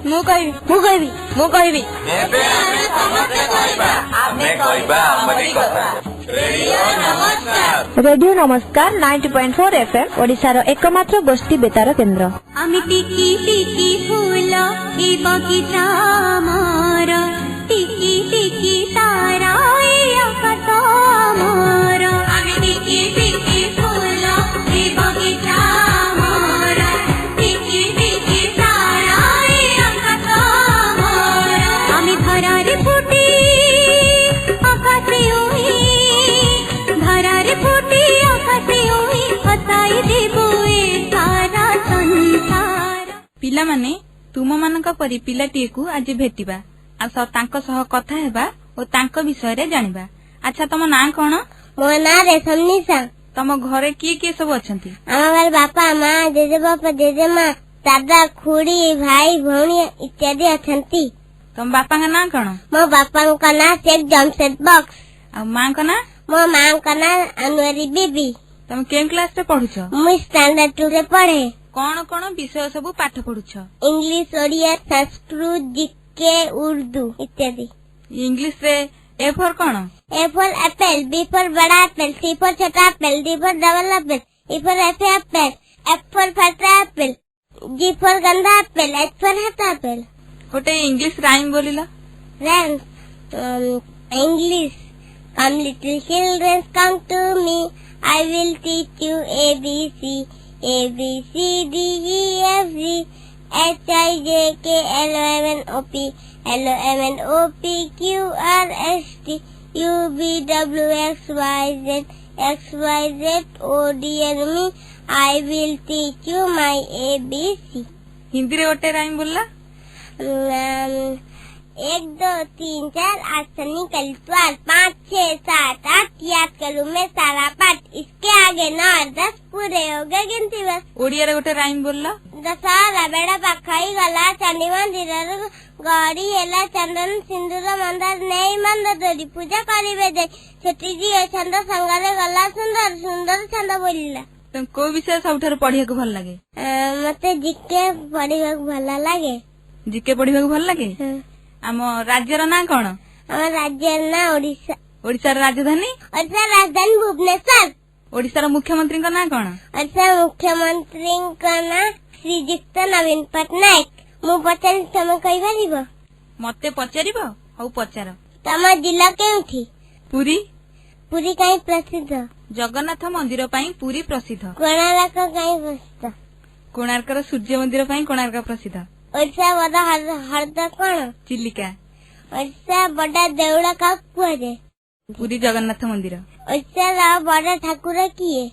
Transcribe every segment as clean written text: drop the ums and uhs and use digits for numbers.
ମୁଁ କହିବି ମୁଁ କହିବି ମୁଁ କହିବି ଏବେ ଆମେ ସମସ୍ତେ କହିବା ଆମେ କହିବା ଆମରି କଥା। ରେଡିଓ ନମସ୍କାର 90.4 FM ଓଡ଼ିଶାର ଏକମାତ୍ର ଗୋଷ୍ଠୀ ବେତାର କେନ୍ଦ୍ର। আমি টিকি টিকি ফুল এই বগিচা আমার টিকি টিকি তারা এই আকাশ আমার আমি টিকি টিকি ফুল এই বগিচা আমার টিকি টিকি তারা এই আকাশ আমার আমি ধরারে ফুটি আকাশে ওই ধরারে ফুটি আকাশে ওই হতাই দেব এ সারা সংসার। ପିଲାମାନେ ତୁମମାନଙ୍କ ପରି ପିଲାଟିଏକୁ ଆଜି ଭେଟିବା ଆଉ ତାଙ୍କ ସହ କଥା ହେବା ଓ ତାଙ୍କ ବିଷୟରେ ଜାଣିବା। ଆଚ୍ଛା, ତମ ନାଁ କଣ? ମୋ ନାଁ ରେଶମ ନିଶା। ତମ ଘରେ କିଏ କିଏ ସବୁ ଅଛନ୍ତି? ଆମ ଘରେ ବାପା ମା ଜେଜେବାପା ଜେଜେମା ଦାଦା ଖୁଡି ଭାଇ ଭଉଣୀ ଇତ୍ୟାଦି ଅଛନ୍ତି। ତମ ବାପାଙ୍କ ନାଁ କଣ? ମୋ ବାପାଙ୍କ ନାଁ ଶେଖ୍ ଜମସେଦ ବକ୍ସ। ଆଉ ମାଙ୍କ ନାଁ? ମୋ ମାଙ୍କ ନାଁ ଅନୁଆରୀ ବିବି। ତମେ କେଉଁ କ୍ଲାସରେ ପଢୁଛ? ମୁଁ ଷ୍ଟାଣ୍ଡାର୍ଡ 2 ରେ ପଢେ। କଣ କଣ ବିଷୟ ସବୁ ପାଠ ପଢୁଛ? ଇଂଲିଶ ଓଡ଼ିଆ ସଂସ୍କୃତ ଜିକେ ଉର୍ଦୁ ଇତ୍ୟାଦି। ଇଂଲିଶରେ ଏ ଫର୍ କଣ? A for apple, B for बड़ा apple, C for छोटा apple, D for double apple, E for apple, F for फटा apple, G for गंदा apple, H for हटा apple। ଗୋଟେ ଇଂଲିଶ ରାଇମ୍ ବୋଲିଲ। Rhymes, English. Come little children, come to me. I will teach you ABC, A B C D E F G, H I J K L O M N O P, L O M N O P Q R S T U V W X Y Z X Y Z O D N M. I will teach you my ABC। ହିନ୍ଦୀରେ ଗୋଟେ rhyme ବୋଲିଲା। 1 2 3 4 8 से निकल 12 5 6 7 8 याद करूँ मैं सारा पाठ इसके आगे 9 10 पूरे हो गए गिनती बस। ଓଡ଼ିଆରେ ଗୋଟେ ରାଇମ୍ ବୋଲିଲ। दशहरा बेड़ा पाखाई गला चंडी मंदिर गड़ी हेला चंदन सिंदूर मंदार नहीं मंद दोरी पूजा करिबे दे छेटी जी छंद संगारे गला सुंदर सुंदर छंद बोलिला। ତମେ କୋଉ ବିଷୟ ସବୁଠାରୁ ପଢିବାକୁ ଭଲ ଲାଗେ? मते जिके पढ़िବାକୁ ଭଲ ଲାଗେ। ଜିକେ ପଢିବାକୁ ଭଲ ଲାଗେ। ଆମ ରାଜ୍ୟର ନାଁ କଣ? ଆମ ରାଜ୍ୟର ନାଁ ଓଡ଼ିଶା। ଓଡ଼ିଶାର ରାଜଧାନୀ? ଓଡ଼ିଶାର ରାଜଧାନୀ ଭୁବନେଶ୍ୱର। ଓଡ଼ିଶାର ମୁଖ୍ୟମନ୍ତ୍ରୀଙ୍କ ନାଁ କଣ? ଓଡ଼ିଶାର ମୁଖ୍ୟମନ୍ତ୍ରୀଙ୍କ ନାଁ ଶ୍ରୀଯୁକ୍ତ ନବୀନ ପଟ୍ଟନାୟକ। ମୁଁ ପଚାରି ତମେ କହିପାରିବ? ମତେ ପଚାରିବ? ହଉ ପଚାର। ତମ ଜିଲ୍ଲା କେଉଁଠି? ପୁରୀ। ପୁରୀ କାହିଁ ପ୍ରସିଦ୍ଧ? ଜଗନ୍ନାଥ ମନ୍ଦିର ପାଇଁ ପୁରୀ ପ୍ରସିଦ୍ଧ। କୋଣାର୍କ କାହିଁ ପ୍ରସିଦ୍ଧ? କୋଣାର୍କର ସୂର୍ଯ୍ୟ ମନ୍ଦିର ପାଇଁ କୋଣାର୍କ ପ୍ରସିଦ୍ଧ। ଓଡ଼ିଶା ବଡ ହ୍ରଦ କଣ? ଚିଲିକା। ଓଡ଼ିଶା ବଡ ଦେଉଳ କାହାକୁ କୁହାଯାଏ? ପୁରୀ ଜଗନ୍ନାଥ ମନ୍ଦିର। ଓଡ଼ିଶାର ବଡ ଠାକୁର କିଏ?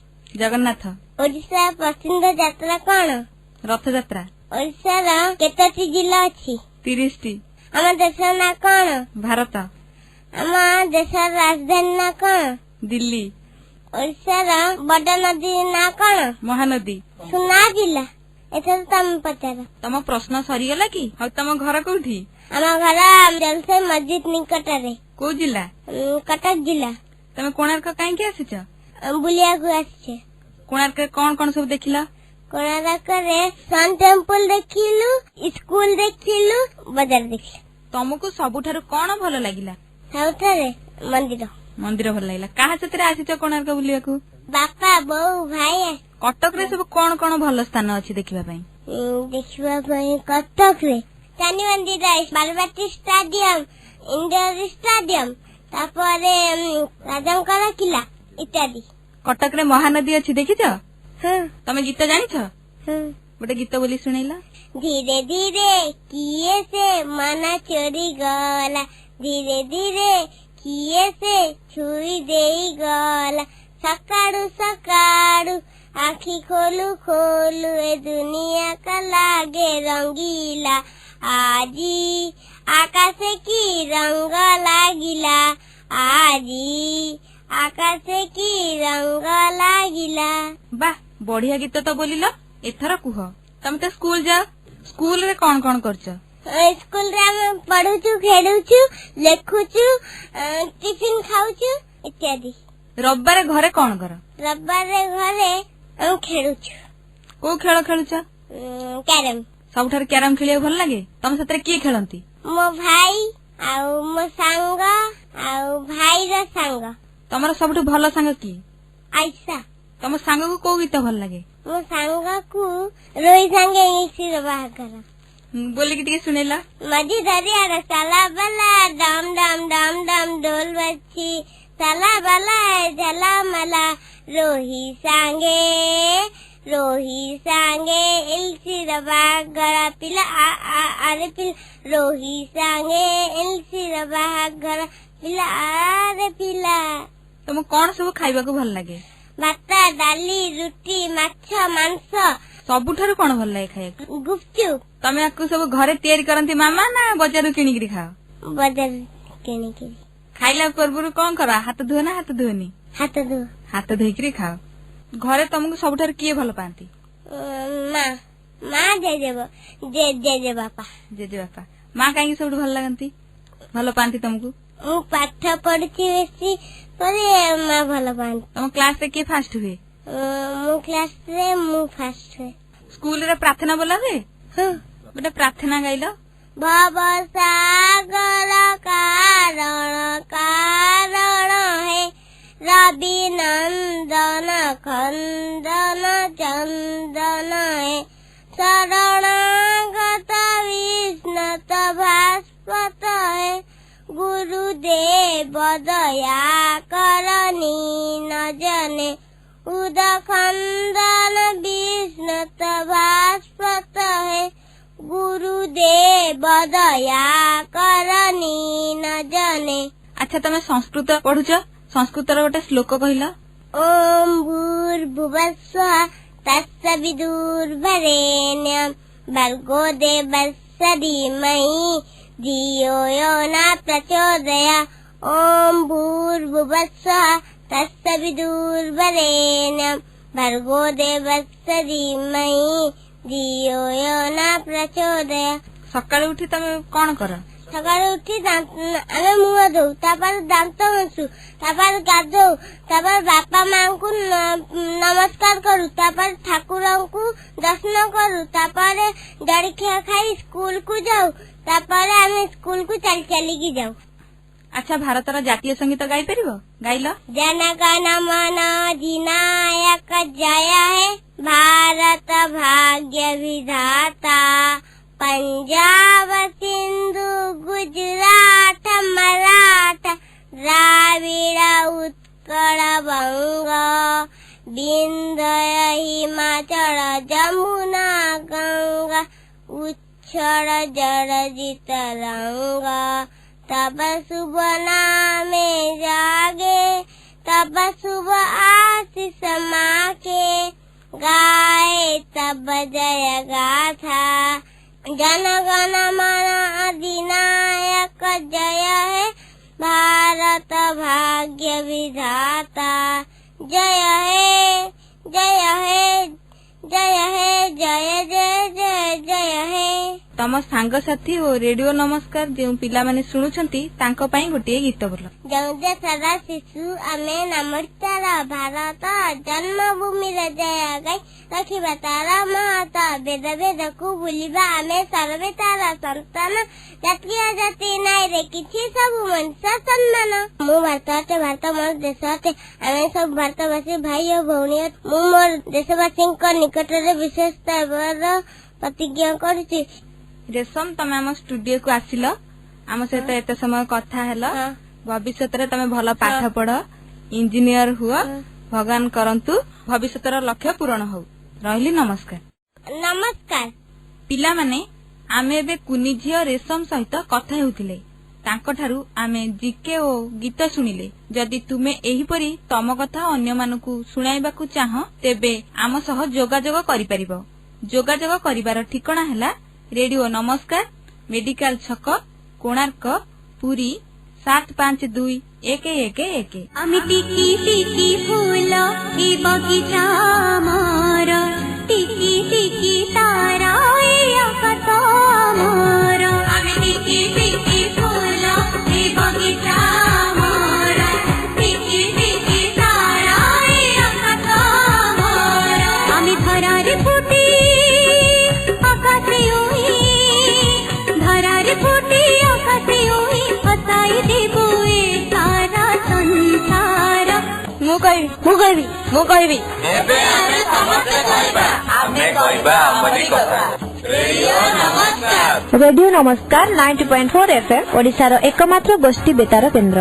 ଜଗନ୍ନାଥ। ଓଡ଼ିଶା ପ୍ରସିଦ୍ଧ ଯାତ୍ରା କଣ? ରଥଯାତ୍ରା। ଓଡ଼ିଶାର କେତୋଟି ଜିଲ୍ଲା ଅଛି? 30ଟି। ଆମ ଦେଶର ନାଁ କଣ? ଭାରତ। ଆମ ଦେଶର ରାଜଧାନୀ ନାଁ କଣ? ଦିଲ୍ଲୀ। ଓଡ଼ିଶାର ବଡ ନଦୀ ନାଁ କଣ? ମହାନଦୀ। ସୁନା ଜିଲ୍ଲା। ଏଥର ତମେ ପଚାର। ତମ ପ୍ରଶ୍ନ ସରିଗଲା କି? ଆଉ ତମ ଘର କୋଉଠି? ଆମ ଘର ଜଲସାଇ ମସଜିଦ ନିକଟରେ। କୋଉ ଜିଲ୍ଲା? କଟକ ଜିଲ୍ଲା। ତମେ କୋଣାର୍କ କାହିଁକି ଆସିଛ? ବୁଲିବାକୁ ଆସିଛେ। କୋଣାର୍କରେ କଣ କଣ ସବୁ ଦେଖିଲ? କୋଣାର୍କରେ ସନ୍ ଟେମ୍ପଲ ଦେଖିଲୁ, ସ୍କୁଲ ଦେଖିଲୁ, ବଜାର ଦେଖିଲୁ। ତମକୁ ସବୁଠାରୁ କଣ ଭଲ ଲାଗିଲା? ସବୁଠାରେ ମନ୍ଦିର। ମନ୍ଦିର ଭଲ ଲାଗିଲା। କାହା ସାଥିରେ ଆସିଛ କୋଣାର୍କ ବୁଲିବାକୁ? ବାପା ବୋଉ ଭାଇ। କଟକରେ ସବୁ କଣ କଣ ଭଲ ସ୍ଥାନ ଅଛି ଦେଖିବା ପାଇଁ? ଦେଖିବା ପାଇଁ କଟକରେ ଶନି ମନ୍ଦିର, ବାରବାଟୀ ଷ୍ଟାଡିୟମ, ଇଣ୍ଡୋର ଷ୍ଟାଡିୟମ, ତାପରେ ରାଜାଙ୍କର କିଲ୍ଲା ଇତ୍ୟାଦି। କଟକରେ ମହାନଦୀ ଅଛି ଦେଖିଛ? ତମେ ଗୀତ ଜାଣିଛ? ଗୋଟେ ଗୀତ ବୋଲି ଶୁଣେଇଲ। ଧୀରେ ଧୀରେ କିଏ ସେ ମନ ଚୋରି ଗଲା, ଧୀରେ ଧୀରେ କିଏ ସେ ଛୁଇ ଦେଇ ଗଲା, ସକାଳୁ ସକାଳୁ ଆଖି ଖୋଲୁ ଖୋଲୁ ଏ ଦୁନିଆ କା ଲାଗେ ରଙ୍ଗିଲା, ଆଜି ଆକାଶେ କି ରଙ୍ଗ ଲାଗିଲା, ଆଜି ଆକାଶେ କି ରଙ୍ଗ ଲାଗିଲା। ବାଃ, ବଢିଆ ଗୀତ ତ ବୋଲିଲ। ଏଥର କୁହ, ତମେ ତ ସ୍କୁଲ ଯାଅ, ସ୍କୁଲରେ କଣ କଣ କରୁଛ? ସ୍କୁଲରେ ଆମେ ପଢୁଛୁ, ଖେଳୁଛୁ, ଲେଖୁଛୁ, ଟିଫିନ ଖାଉଛୁ ଇତ୍ୟାଦି। ରବିବାରେ ଘରେ କଣ କର? ରବିବାରେ ଘରେ ଆମେ ଖେଳୁଛୁ। କୋଉ ଖେଳ ଖେଳୁଛ? କ୍ୟାରମ। ସବୁଠାରୁ କ୍ୟାରମ ଖେଳିବାକୁ ଭଲ ଲାଗେ? ତମ ସେଥିରେ କିଏ ଖେଳନ୍ତି? ମୋ ଭାଇ ଆଉ ମୋ ସାଙ୍ଗ ଆଉ ଭାଇର ସାଙ୍ଗ। ତମର ସବୁଠୁ ଭଲ ସାଙ୍ଗ କିଏ? ଆଇସା। ତମ ସାଙ୍ଗକୁ କୋଉ ଗୀତ ଭଲ ଲାଗେ? ମୋ ସାଙ୍ଗକୁ ରୋହି ସାଙ୍ଗେ ଇଂଲିଶର ବାହାଘର ବୋଲିକି ଟିକେ ଶୁଣେଇଲା। ମଝି ଦରିଆର ସାଲା ବାଲା ଡମ୍ ଡମ୍ ଡମ୍ ଡମ୍ ଡୋଲ ବଛି ସାଲା ବାଲା ଝଲା ମଲା ରୋହି ସାଙ୍ଗେ ଇଂଲିଶର ବାହାଘର ପିଲା ଆରେ ପିଲା ରୋହି ସାଙ୍ଗେ ଇଂଲିଶର ବାହାଘର ପିଲା ଆରେ ପିଲା। ତମକୁ କଣ ସବୁ ଖାଇବାକୁ ଭଲ ଲାଗେ? ଭାତ ଡାଲି ରୁଟି ମାଛ ମାଂସ। ସବୁଠାରୁ କଣ ଭଲ ଲାଗେ ଖାଇବାକୁ? ଗୁପଚୁପ। ତମେ ଆକୁ ସବୁ ଘରେ ତିଆରି କରନ୍ତି ମାମା ନା ବଜାରରୁ କିଣିକିରି ଖାଅ? ବଜାର କିଣିକି। ଖାଇଲା ପୂର୍ବରୁ କଣ କର? ହାତ ଧୁଅ ନା ହାତ ଧୁଅନି? ହାତ ଧୋ। ହାତ ଧୋଇକିରି ଖାଅ। ଘରେ ତମକୁ ସବୁଠାରୁ କିଏ ଭଲ ପାଆନ୍ତି? ମା ଜେଜେବାପା। ଜେଜେବାପା। ମା କାହିଁକି ସବୁଠୁ ଭଲ ଲାଗନ୍ତି, ଭଲ ପାଆନ୍ତି ତମକୁ? ମୁଁ ପାଠ ପଢୁଛି ବେଶୀ ପରେ ମା ଭଲ ପାଆନ୍ତି। ତମ କ୍ଲାସ ରେ କିଏ ଫାଷ୍ଟ ହୁଏ? ମୋ କ୍ଲାସରେ ମୁଁ ଫାଷ୍ଟ ହୁଏ। ସ୍କୁଲରେ ପ୍ରାର୍ଥନା ବୋଲା ହୁଏ? ଗୋଟେ ପ୍ରାର୍ଥନା ଗାଇଲ। ଭବ ସାଗର କାରଣ ହେ ରବି ନନ୍ଦନ ଖନ୍ଦନ ଚନ୍ଦନ ହେ ଶରଣାଗତ ବିଷ୍ଣୁତ ଭାସ୍ପତ ହେ ଗୁରୁଦେବ ଦୟା କରନି ନ ଜନେ उद खंदन विष्णुत भास्पत है गुरुदेव दया करनी न जने। अच्छा तमे संस्कृत पढ़ुच, संस्कृतर गोटे श्लोक कहल। ओम भूर्भुवस्वः तत्सवितुर्वरेण्यं भर्गो देवस्य धीमहि धियो यो न प्रचोदयात्। ओम भूर्भुवस्वः तत्सवितुर्वरेण्यं भर्गो देवस्य धीमहि धियो यो न प्रचोदयात्। सकाळु उठी तमे कोन कर? सकाळु उठी आमे मुह धोऊ, तापर दांत घसू, तापर गाधोऊ, तापर बापा माँ को नमस्कार करू, तापर ठाकुरंकु दर्शन करू, तापर जलखिया खाई स्कूल को जाऊ, तापर आमे स्कूल को चली चली की जाऊ। अच्छा भारतर जातीय संगीत गाई परिबो? गाइलो। जन गण मन अधिनायक जय हे भारत भाग्य विधाता पंजाब सिंधु गुजरात मराठा द्राविड़ उत्कल बंग विंध्य हिमाचल जमुना गंगा उच्छल जलजित रंग तब शुभ नामे जागे तब शुभ आशीष माके गाए तब जय गाथा जन गण मन अधिनायक जय हे भारत भाग्य विधाता जय हे जय हे जय हे जय जय जय जय हे। तम सांग साथी और रेडियो नमस्कार जो पिला माने शुणुछंती तांको पई गोटे गीत बोल। जौ देशर शिशु आमे नमस्कार भारत जन्मभूमि रे जय गाई रखिबा तारा माता वेद वेद को बुलिबा आमे सर्वे तारा संतान जातीय जाति नाई रे किछि सब मनुष्य सम्मान। मु भारत मोर देश आमे सब भारतवासी भाई और भौणी मु मोर देशवासी निकट रे विशेष प्रतिज्ञा करुछि। रेशम तमे आम स्टूडियो को आसिल आम सहित एते समय कथा हेलो। भविष्य रे तमे भल पाठ पढ़ इंजीनियर हुआ भगवान करंतु भविष्य लक्ष्य पूरण हो। रहिली नमस्कार। नमस्कार। पिला माने आमे एबे कुनी झियो रेशम सहित कथा हेउथिले तांको ठारू आमे जीके ओ गीत सुनिले। जदि तुमे एही परी तम कथा अन्य मानकु सुनाइबाकु चाह तेबे आम सह जोगाजोग करि परिबो। जोगाजोग करिवार ठिकाना हैला रेडियो नमस्कार मेडिकल छक कोणार्क पुरी 752111। आमी टिकी टिकी फूल ए बगीचा मोर टिकी टिकी तारा ए आकाश मोर। आमी टिकी टिकी फूल ए बगीचा मोर टिकी टिकी तारा ए आकाश मोर। आमी धरारे फुटी आकाशे ବୁଲାଇ ଦେବୁ ଏ ସାରା ସଂସାର। ମୁଁ କହିବି ଏବେ ଆମେ ସମସ୍ତେ କହିବା ଆମେ କହିବା ଆମରି କଥା। ରେଡିଓ ନମସ୍କାର। ରେଡିଓ ନମସ୍କାର 90.4 FM ଓଡ଼ିଶାର ଏକମାତ୍ର ଗୋଷ୍ଠୀ ବେତାର କେନ୍ଦ୍ର।